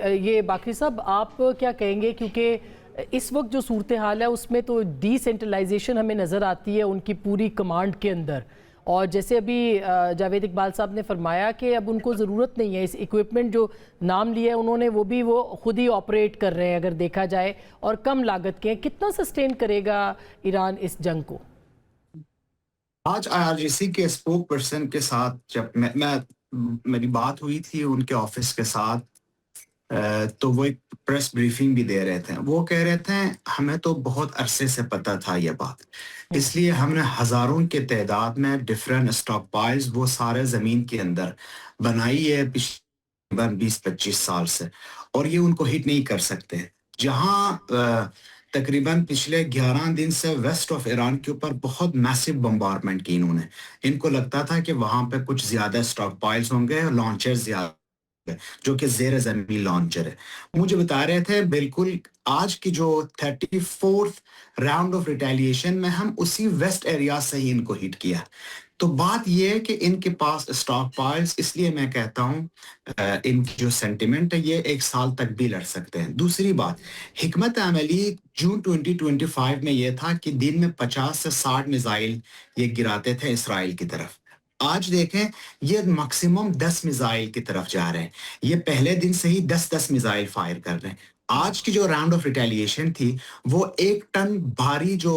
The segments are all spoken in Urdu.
یہ باقری صاحب آپ کیا کہیں گے، کیونکہ اس وقت جو صورتحال ہے اس میں تو ڈی سینٹرلائزیشن ہمیں نظر آتی ہے ان کی پوری کمانڈ کے اندر، اور جیسے ابھی جاوید اقبال صاحب نے فرمایا کہ اب ان کو ضرورت نہیں ہے اس ایکوپمنٹ جو نام لیا ہے انہوں نے، وہ بھی وہ خود ہی آپریٹ کر رہے ہیں اگر دیکھا جائے، اور کم لاگت کے ہیں. کتنا سسٹین کرے گا ایران اس جنگ کو؟ آج IRGC کے اسپوک پرسن کے ساتھ جب میری بات ہوئی تھی ان کے آفس کے ساتھ، تو وہ ایک پریس بریفنگ بھی دے رہے تھے. وہ کہہ رہے تھے ہمیں تو بہت عرصے سے پتہ تھا یہ بات، اس لیے ہم نے ہزاروں کے تعداد میں ڈیفرنٹ اسٹاک پائلز وہ سارے زمین کے اندر بنائی ہے پچھلے 20-25 سال سے، اور یہ ان کو ہٹ نہیں کر سکتے. جہاں تقریباً پچھلے 11 دن سے ویسٹ آف ایران کے اوپر بہت میسو بمبارمنٹ کی انہوں نے. ان کو لگتا تھا کہ وہاں پہ کچھ زیادہ اسٹاک پائلز ہوں گے، لانچر زیادہ جو کہ زیر زمین لانچر ہے. مجھے بتا رہے تھے بالکل آج کی جو 34th راؤنڈ آف ریٹیلیشن میں ہم اسی ویسٹ ایریا سے ہی ان کو ہٹ کیا. تو بات یہ ہے کہ ان کے پاس اسٹاک پائلز، اس لیے میں کہتا ہوں ان کی جو سینٹیمنٹ ہے یہ 1 سال تک بھی لڑ سکتے ہیں. دوسری بات، حکمت عملی جون 2025 میں یہ تھا کہ دن میں 50 سے 60 میزائل یہ گراتے تھے اسرائیل کی طرف. آج دیکھیں یہ میکسیمم 10 میزائل کی طرف جا رہے ہیں. یہ پہلے دن سے ہی 10 میزائل فائر کر رہے ہیں. آج کی جو راؤنڈ آف ریٹیلیشن تھی وہ 1 ٹن بھاری جو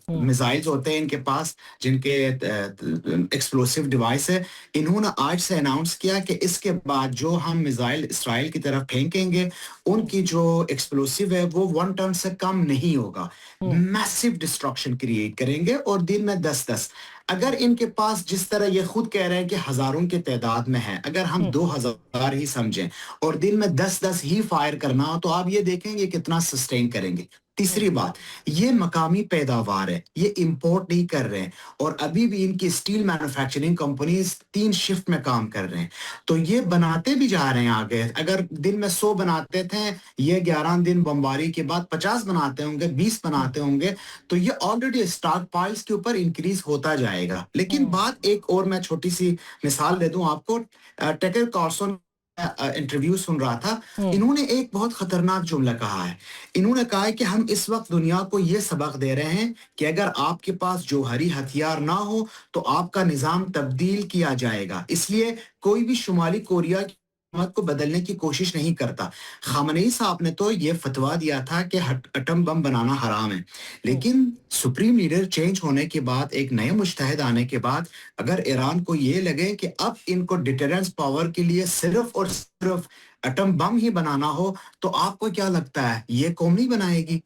میزائلز ہوتے ہیں ان کے پاس، جن کے ایکسپلوسیو ڈیوائس ہے، انہوں نے آج سے اناؤنس کیا کہ اس کے بعد جو ہم میزائل اسرائیل کی طرف پھینکیں گے ان کی جو ایکسپلوسیو ہے وہ 1 ٹن سے کم نہیں ہوگا. میسو ڈسٹرکشن کریٹ کریں گے، اور دن میں 10. اگر ان کے پاس جس طرح یہ خود کہہ رہے ہیں کہ ہزاروں کے تعداد میں ہے، اگر ہم 2000 ہی سمجھیں اور دن میں 10 ہی فائر کرنا ہو تو آپ یہ دیکھیں گے کتنا سسٹین کریں گے. تیسری بات، یہ مقامی پیداوار ہے، یہ امپورٹ نہیں کر رہے ہیں، اور ابھی بھی ان کی اسٹیل مینوفیکچرنگ کمپنیز 3 شفٹ میں کام کر رہے ہیں. تو یہ بناتے بھی جا رہے ہیں آگے. اگر دن میں 100 بناتے تھے، یہ 11 دن بمباری کے بعد 50 بناتے ہوں گے، 20 بناتے ہوں گے، تو یہ آلریڈی اسٹاک پائلز کے اوپر انکریز ہوتا جائے گا. لیکن بات ایک اور، میں چھوٹی سی مثال دے دوں آپ کو. ٹیکر کارسن انٹرویو سن رہا تھا، انہوں نے ایک بہت خطرناک جملہ کہا ہے. انہوں نے کہا ہے کہ ہم اس وقت دنیا کو یہ سبق دے رہے ہیں کہ اگر آپ کے پاس جوہری ہتھیار نہ ہو تو آپ کا نظام تبدیل کیا جائے گا. اس لیے کوئی بھی شمالی کوریا کی حکومت کو بدلنے کی کوشش نہیں کرتا. خامنئی صاحب نے تو یہ فتویٰ دیا تھا کہ ایٹم بم بنانا حرام ہے، لیکن سپریم لیڈر چینج ہونے کے بعد، ایک نئے مجتہد آنے کے بعد، اگر ایران کو یہ لگے کہ اب ان کو ڈیٹرنس پاور کے لیے صرف اور صرف ایٹم بم ہی بنانا ہو، تو آپ کو کیا لگتا ہے یہ قوم نہیں بنائے گی؟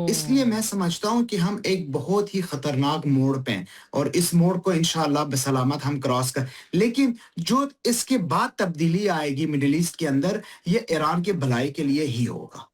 اس لیے میں سمجھتا ہوں کہ ہم ایک بہت ہی خطرناک موڑ پہ ہیں، اور اس موڑ کو انشاءاللہ بسلامت ہم کراس کر، لیکن جو اس کے بعد تبدیلی آئے گی مڈل ایسٹ کے اندر، یہ ایران کے بھلائی کے لیے ہی ہوگا.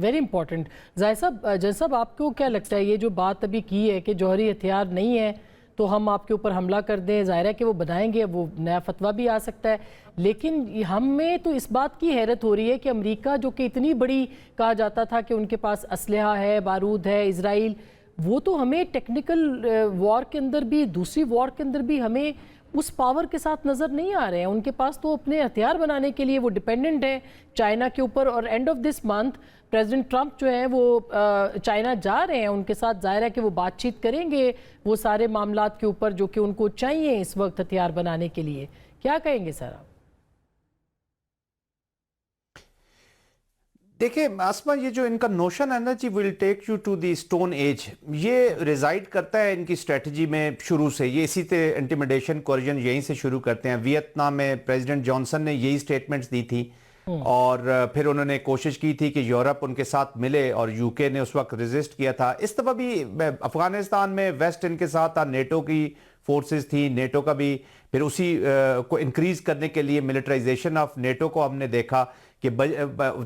Very important. ظاہر صاحب، جج صاحب آپ کو کیا لگتا ہے یہ جو بات ابھی کی ہے کہ جوہری ہتھیار نہیں ہے تو ہم آپ کے اوپر حملہ کر دیں، ظاہر ہے کہ وہ بنائیں گے، وہ نیا فتویٰ بھی آ سکتا ہے، لیکن ہمیں تو اس بات کی حیرت ہو رہی ہے کہ امریکہ جو کہ اتنی بڑی کہا جاتا تھا کہ ان کے پاس اسلحہ ہے، بارود ہے، اسرائیل، وہ تو ہمیں ٹیکنیکل وار کے اندر بھی، دوسری وار کے اندر بھی ہمیں اس پاور کے ساتھ نظر نہیں آ رہے ہیں. ان کے پاس تو اپنے ہتھیار بنانے کے لیے وہ ڈیپینڈنٹ ہیں چائنا کے اوپر، اور and of this month president Trump جو ہیں وہ چائنا جا رہے ہیں ان کے ساتھ. ظاہر ہے کہ وہ بات چیت کریں گے وہ سارے معاملات کے اوپر جو کہ ان کو چاہیے اس وقت ہتھیار بنانے کے لیے. کیا کہیں گے سر آپ؟ دیکھیں آسما، یہ جو ان کا نوشن ہے نا جی will take you to the stone age, یہ ریزائڈ کرتا ہے ان کی اسٹریٹجی میں شروع سے. یہ اسی طرح انٹیمیڈیشن کورجن یہیں سے شروع کرتے ہیں. ویتنام میں پریزیڈنٹ جانسن نے یہی سٹیٹمنٹس دی تھی، اور پھر انہوں نے کوشش کی تھی کہ یورپ ان کے ساتھ ملے، اور یو کے نے اس وقت ریزسٹ کیا تھا. اس دفعہ بھی افغانستان میں ویسٹ ان کے ساتھ تھا، نیٹو کی فورسز تھی، نیٹو کا بھی پھر اسی کو انکریز کرنے کے لیے ملٹرائزیشن آف نیٹو کو ہم نے دیکھا کہ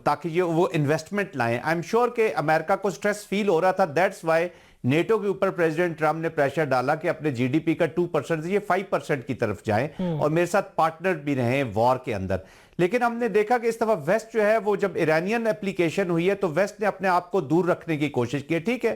تاکہ یہ وہ انویسٹمنٹ لائیں. آئی ایم شیور کہ امریکہ کو سٹریس فیل ہو رہا تھا، دیٹس وائی نیٹو کے اوپر پریزیڈنٹ ٹرمپ نے پریشر ڈالا کہ اپنے جی ڈی پی کا 2% یہ 5% کی طرف جائیں اور میرے ساتھ پارٹنر بھی رہیں وار کے اندر. لیکن ہم نے دیکھا کہ اس دفعہ ویسٹ جو ہے وہ جب ایرانین اپلیکیشن ہوئی ہے تو ویسٹ نے اپنے آپ کو دور رکھنے کی کوشش کی ہے. ٹھیک ہے،